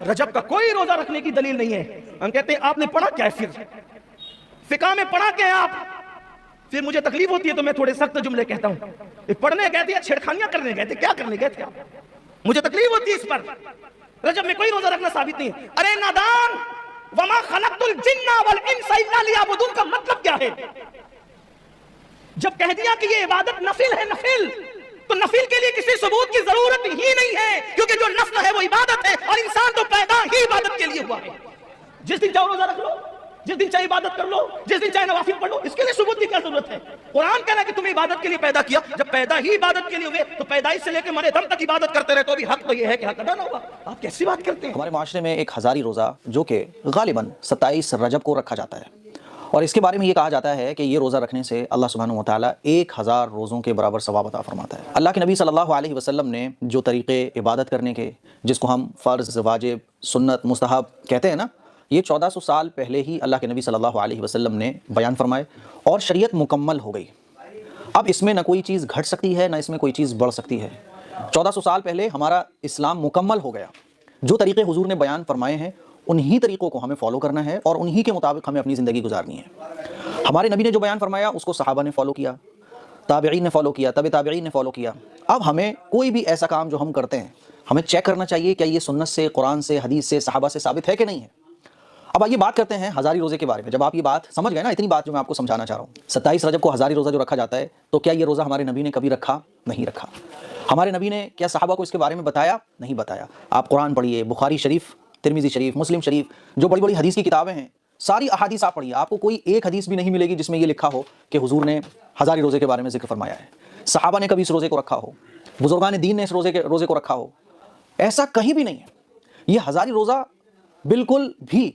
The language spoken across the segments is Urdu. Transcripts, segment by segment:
رجب کا کوئی روزہ رکھنے کی دلیل نہیں ہے. ہم کہتے ہیں آپ نے پڑھا کیا ہے؟ پھر فقہ میں پڑھا کیا ہے آپ؟ پھر مجھے تکلیف ہوتی ہے تو میں تھوڑے سخت جملے کہتا ہوں. پڑھنے گئے تھے یا چھیڑخانیاں کرنے گئے تھے؟ کیا کرنے گئے تھے آپ؟ مجھے تکلیف ہوتی ہے اس پر. رجب میں کوئی روزہ رکھنا ثابت نہیں ہے. ارے نادان، وما خلقت الجن والانس الا لیعبدون کا مطلب کیا ہے؟ جب کہہ دیا کہ یہ عبادت نفل ہے، نفل، تو نفل کے لیے کسی ثبوت کی ضرورت ہی نہیں ہے، کیونکہ جو نفل ہے وہ عبادت ہے، اور انسان تو پیدا ہی عبادت کے لیے ہوا ہے. جس دن چاہو روزہ رکھ لو، جس دن چاہے عبادت کر لو، جس دن چاہے نوافل پڑھ لو، اس کے لیے ثبوت کی کیا ضرورت ہے؟ قرآن کہنا کہ تمہیں عبادت کے لیے پیدا کیا. جب پیدا ہی عبادت کے لیے ہوئے تو پیدائش سے لے کے مرے دم تک عبادت کرتے رہے، تو بھی حق تو یہ ہے کہ حق ادا نہ ہوگا. آپ کیسی بات کرتے ہیں؟ ہمارے معاشرے میں ایک ہزاری روزہ جو کہ غالباً 27 رجب کو رکھا جاتا ہے، اور اس کے بارے میں یہ کہا جاتا ہے کہ یہ روزہ رکھنے سے اللہ سبحانہ و تعالیٰ 1000 روزوں کے برابر ثواب عطا فرماتا ہے. اللہ کے نبی صلی اللہ علیہ وسلم نے جو طریقے عبادت کرنے کے، جس کو ہم فرض، واجب، سنت، مستحب کہتے ہیں نا، یہ 1400 سال پہلے ہی اللہ کے نبی صلی اللہ علیہ وسلم نے بیان فرمائے، اور شریعت مکمل ہو گئی. اب اس میں نہ کوئی چیز گھٹ سکتی ہے، نہ اس میں کوئی چیز بڑھ سکتی ہے. 1400 سال پہلے ہمارا اسلام مکمل ہو گیا. جو طریقے حضور نے بیان فرمائے ہیں انہی طریقوں کو ہمیں فالو کرنا ہے، اور انہی کے مطابق ہمیں اپنی زندگی گزارنی ہے. ہمارے نبی نے جو بیان فرمایا اس کو صحابہ نے فالو کیا، تابعین نے فالو کیا، تابعین نے فالو کیا. اب ہمیں کوئی بھی ایسا کام جو ہم کرتے ہیں ہمیں چیک کرنا چاہیے کہ یہ سنت سے، قرآن سے، حدیث سے، صحابہ سے ثابت ہے کہ نہیں ہے. اب آئیے بات کرتے ہیں ہزاری روزے کے بارے میں. جب آپ یہ بات سمجھ گئے نا، اتنی بات جو میں آپ کو سمجھانا چاہ رہا ہوں، 27 رجب کو ہزاری روزہ جو رکھا جاتا ہے، تو کیا یہ روزہ ہمارے نبی نے کبھی رکھا؟ نہیں رکھا. ہمارے نبی نے کیا صحابہ کو اس کے بارے میں بتایا؟ نہیں بتایا. آپ قرآن پڑھیے، بخاری شریف، ترمذی شریف، مسلم شریف، جو بڑی بڑی حدیث کی کتابیں ہیں، ساری احادیث آپ پڑھیے، آپ کو کوئی ایک حدیث بھی نہیں ملے گی جس میں یہ لکھا ہو کہ حضور نے ہزاری روزے کے بارے میں ذکر فرمایا ہے، صحابہ نے کبھی اس روزے کو رکھا ہو، بزرگان دین نے اس روزے کو رکھا ہو. ایسا کہیں بھی نہیں ہے. یہ ہزاری روزہ بالکل بھی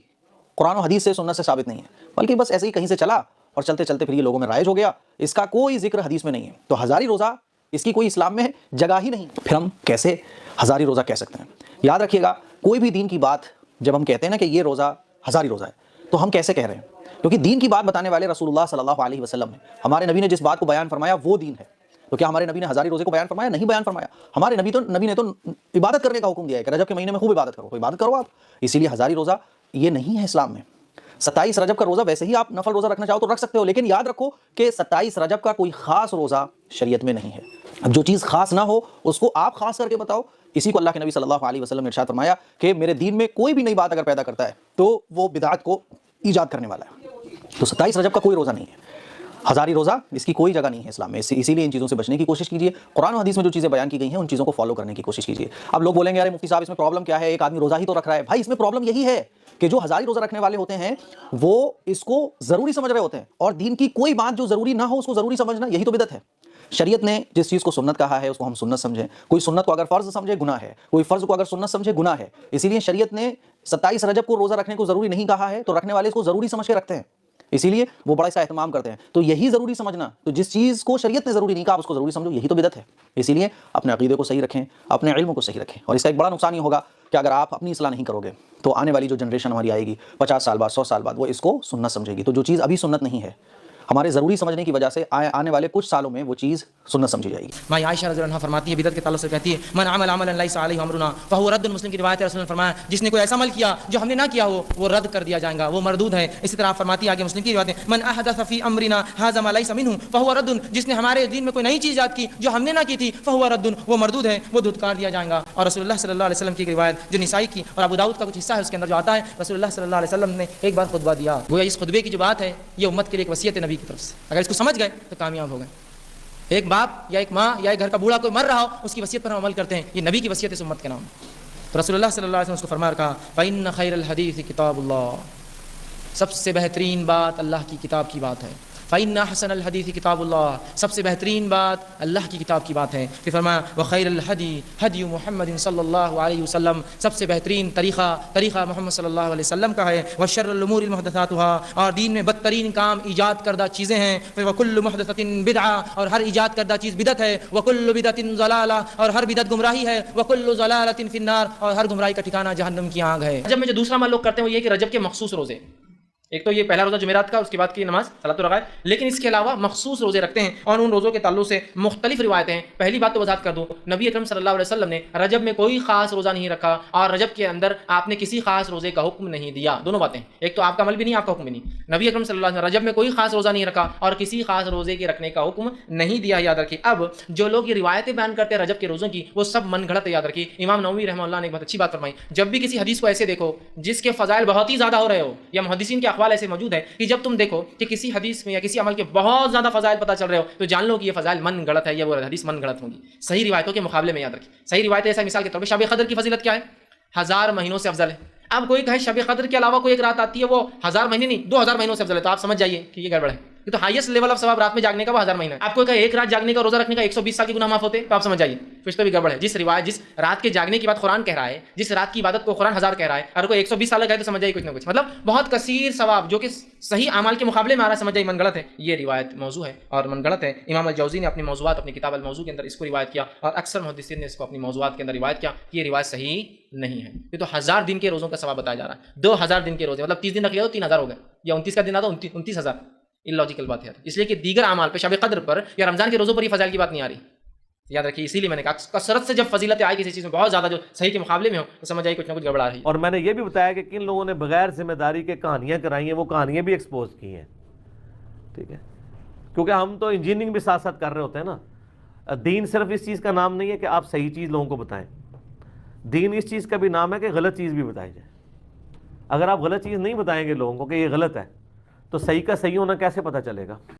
قرآن و حدیث سے، سنت سے ثابت نہیں ہے، بلکہ بس ایسے ہی کہیں سے چلا اور چلتے چلتے پھر یہ لوگوں میں رائج ہو گیا. اس کا کوئی ذکر حدیث میں نہیں ہے. تو ہزاری روزہ، اس کی کوئی اسلام میں جگہ ہی نہیں. پھر ہم کیسے ہزاری روزہ کہہ سکتے ہیں؟ یاد رکھیے گا، کوئی بھی دین کی بات جب ہم کہتے ہیں نا کہ یہ روزہ ہزاری روزہ ہے، تو ہم کیسے کہہ رہے ہیں؟ کیونکہ دین کی بات بتانے والے رسول اللہ صلی اللہ علیہ وسلم ہیں. ہمارے نبی نے جس بات کو بیان فرمایا وہ دین ہے. تو کیا ہمارے نبی نے ہزاری روزے کو بیان فرمایا؟ نہیں بیان فرمایا. ہمارے نبی نے تو عبادت کرنے کا حکم دیا ہے کہ رجب کے مہینے میں خوب عبادت کرو. عبادت کرو آپ. اسی لیے ہزاری روزہ یہ نہیں ہے اسلام میں. 27 رجب کا روزہ ویسے ہی آپ نفل روزہ رکھنا چاہو تو رکھ سکتے ہو، لیکن یاد رکھو کہ 27 رجب کا کوئی خاص روزہ شریعت میں نہیں ہے. اب جو چیز خاص نہ ہو اس کو آپ خاص کر کے بتاؤ. اسی کو اللہ کے نبی صلی اللہ علیہ وسلم نے ارشاد فرمایا کہ میرے دین میں کوئی بھی نئی بات اگر پیدا کرتا ہے تو وہ بدعت کو ایجاد کرنے والا ہے. تو 27 رجب کا کوئی روزہ نہیں ہے. ہزاری روزہ اس کی کوئی جگہ نہیں ہے اسلام میں. اسی لیے ان چیزوں سے بچنے کی کوشش کیجیے. قرآن و حدیث میں جو چیزیں بیان کی گئی ہیں ان چیزوں کو فالو کرنے کی کوشش کیجیے. اب لوگ بولیں گے ارے مفتی صاحب اس میں پرابلم کیا ہے، ایک آدمی روزہ ہی تو رکھ رہا ہے. بھائی اس میں پرابلم یہی ہے کہ جو ہزاری روزہ رکھنے والے ہوتے ہیں وہ اس کو ضروری سمجھ رہے ہوتے ہیں، اور دین کی کوئی بات جو ضروری نہ ہو اس کو ضروری سمجھنا، یہی تو بدعت ہے. شریعت نے جس چیز کو سنت کہا ہے اس کو ہم سنت سمجھیں. کوئی سنت کو اگر فرض سمجھے گناہ ہے، کوئی فرض کو اگر سنت سمجھے گناہ ہے. اسی لیے شریعت نے 27 رجب کو روزہ رکھنے کو ضروری نہیں کہا ہے، تو رکھنے والے اس کو ضروری سمجھ کے رکھتے ہیں، اسی لیے وہ بڑا سا اہتمام کرتے ہیں. تو یہی ضروری سمجھنا، تو جس چیز کو شریعت نے ضروری نہیں کہا آپ اس کو ضروری سمجھو، یہی تو بدعت ہے. اسی لیے اپنے عقیدے کو صحیح رکھیں، اپنے علم کو صحیح رکھیں. اور اس کا ایک بڑا نقصان یہ ہوگا کہ اگر آپ اپنی اصلاح نہیں کرو گے تو آنے والی جو جنریشن ہماری آئے گی 50 سال بعد، 100 سال بعد، وہ اس کو سنت سمجھے گی. تو جو چیز ابھی سنت نہیں ہے، ہمارے ضروری سمجھنے کی وجہ سے آنے والے کچھ سالوں میں وہ چیز سنت سمجھی جائے گی. ماں عائشہ رضی اللہ عنہا فرماتی ہے، بدعت کے تعلق سے کہتی ہے من عمل عملا لیس علیہ امرنا فهو رد. مسلم کی روایت ہے، رسول نے فرمایا جس نے کوئی ایسا عمل کیا جو ہم نے نہ کیا ہو وہ رد کر دیا جائے گا، وہ مردود ہے. اسی طرح فرماتی ہے آگے مسلم کی روایت ہے من احدث فی امرنا هذا ما ليس منه فهو رد. جس نے ہمارے دین میں کوئی نئی چیز ایجاد کی جو ہم نے نہ کی تھی فهو رد، وہ مردود ہے، وہ دھتکار دیا جائے گا. اور رسول اللہ صلی اللہ علیہ وسلم کی روایت جو نسائی کی اور ابو داؤد کا کچھ حصہ ہے اس کے اندر جو آتا ہے، رسول اللہ صلی اللہ علیہ وسلم نے ایک بار خطبہ دیا. گویا اس خطبے کی جو بات ہے یہ امت کے لیے ایک وصیت نبی کی طرف سے، اگر اس کو سمجھ گئے تو کامیاب ہو گئے. ایک باپ یا ایک ماں یا ایک گھر کا بوڑھا کوئی مر رہا ہو اس کی وصیت پر ہم عمل کرتے ہیں، یہ نبی کی وصیت ہے اس امت کے نام. تو رسول اللہ صلی اللہ علیہ وسلم اس کو فرما رکھا فإن خیر الحدیث کتاب اللہ، سب سے بہترین بات اللہ کی کتاب کی بات ہے. فإن أحسن الحديث كتاب الله، سب سے بہترین بات اللہ کی کتاب کی بات ہے. پھر فرمایا وخیر الهدي هدي محمد صلی اللہ علیہ وسلم، سب سے بہترین طریقہ محمد صلی اللہ علیہ وسلم کا ہے. وشر الامور محدثاتها، اور دین میں بدترین کام ایجاد کردہ چیزیں ہیں. وكل محدثة بدعة، اور ہر ایجاد کردہ چیز بدعت ہے. وكل بدعة ضلالة، اور ہر بدعت گمراہی ہے. وكل ضلالة في النار، اور ہر گمراہی کا ٹھکانہ جہنم کی آگ ہے. رجب میں جو دوسرا عمل لوگ کرتے ہیں وہ یہ کہ رجب کے مخصوص روزے، ایک تو یہ پہلا روزہ جمعرات کا، اس کے بعد کی نماز صلاۃ الرغائب، لیکن اس کے علاوہ مخصوص روزے رکھتے ہیں اور ان روزوں کے تعلق سے مختلف روایتیں ہیں۔ پہلی بات تو وضاحت کر دوں، نبی اکرم صلی اللہ علیہ وسلم نے رجب میں کوئی خاص روزہ نہیں رکھا اور رجب کے اندر آپ نے کسی خاص روزے کا حکم نہیں دیا۔ دونوں باتیں، ایک تو آپ کا عمل بھی نہیں، آپ کا حکم بھی نہیں۔ نبی اکرم صلی اللہ علیہ وسلم رجب میں کوئی خاص روزہ نہیں رکھا اور کسی خاص روزے کے رکھنے کا حکم نہیں دیا، یاد رکھیے۔ اب جو لوگ یہ روایتیں بیان کرتے ہیں رجب کے روزوں کی، وہ سب من گھڑت ہے، یاد رکھیے۔ امام نووی رحمہ اللہ نے ایک بہت اچھی بات فرمائی، جب بھی کسی حدیث کو ایسے دیکھو جس کے فضائل بہت ہی زیادہ ہو رہے ہو، یا محدثین کے اقوال ایسے موجود ہیں کہ جب تم دیکھو کہ کسی حدیث میں یا کسی عمل کے بہت زیادہ فضائل پتہ چل رہے ہو، تو جان لو کہ یہ فضائل من گڑت ہے، یا وہ حدیث من گڑت ہوگی صحیح روایتوں کے مقابلے میں، یاد رکھیے۔ صحیح روایت ایسا، مثال کے طور پہ شب قدر کی فضیلت کیا ہے؟ 1000 مہینوں سے افضل ہے۔ اب کوئی کہے شب قدر کے علاوہ کوئی ایک رات آتی ہے وہ 1000 مہینے نہیں 2000 مہینوں سے افضل ہے، تو آپ سمجھ جائیے کہ یہ گڑبڑ ہے۔ یہ تو ہائیسٹ لیول آف ثواب رات میں جاگنے کا وہ 1000 مہینہ ہے۔ آپ کو کہے ایک رات جاگنے کا روزہ رکھنے کا 120 سال کے گناہ معاف ہوتے ہیں، تو آپ سمجھ جائیے کچھ تو بھی گڑبڑ ہے۔ جس رات کے جاگنے کی بات قرآن کہہ رہا ہے، جس رات کی عبادت کو قرآن 1000 کہہ رہا ہے، اور کوئی 120 سال کہے تو سمجھ جائیے کچھ نہ کچھ، مطلب بہت کثیر ثواب جو کہ صحیح اعمال کے مقابلے میں آ رہا ہے، سمجھ جائیے من گڑت ہے۔ یہ روایت موضوع ہے اور من گڑت ہے۔ امام الجوزی نے اپنی موضوعات، اپنی کتاب الموضوع کے اندر اس کو روایت کیا، اور اکثر محدثین نے اس کو اپنی موضوعات کے اندر روایت کیا کہ یہ روایت صحیح نہیں ہے۔ یہ تو 1000 دن کے روزوں کا ثواب بتایا جا رہا ہے، 2000 دن کے روزے، مطلب 30 دن رکھ لیا تو 3000 ہو گئے، یا 29 کا دن آتا 29000۔ اللاجیکل بات ہے، اس لیے کہ دیگر اعمال پہ، شب قدر پر یا رمضان کے روزوں پر یہ فضائل کی بات نہیں آ رہی، یاد رکھیے۔ اسی لیے میں نے کہا کثرت سے جب فضیلت آئے کسی چیز میں بہت زیادہ جو صحیح کے مقابلے میں ہو، تو سمجھ آئیے کچھ نہ کچھ گڑبڑ آ رہی ہے۔ اور میں نے یہ بھی بتایا کہ کن لوگوں نے بغیر ذمہ داری کے کہانیاں کرائی ہیں، وہ کہانیاں بھی ایکسپوز کی ہیں، ٹھیک ہے، کیونکہ ہم تو انجینئرنگ بھی ساتھ ساتھ کر رہے ہوتے ہیں نا۔ دین صرف اس چیز کا نام نہیں ہے کہ آپ صحیح چیز لوگوں کو بتائیں، دین اس چیز کا بھی نام ہے کہ غلط چیز بھی بتائی جائے۔ اگر آپ غلط چیز نہیں بتائیں گے لوگوں کو کہ یہ غلط ہے، تو صحیح کا صحیح ہونا کیسے پتہ چلے گا؟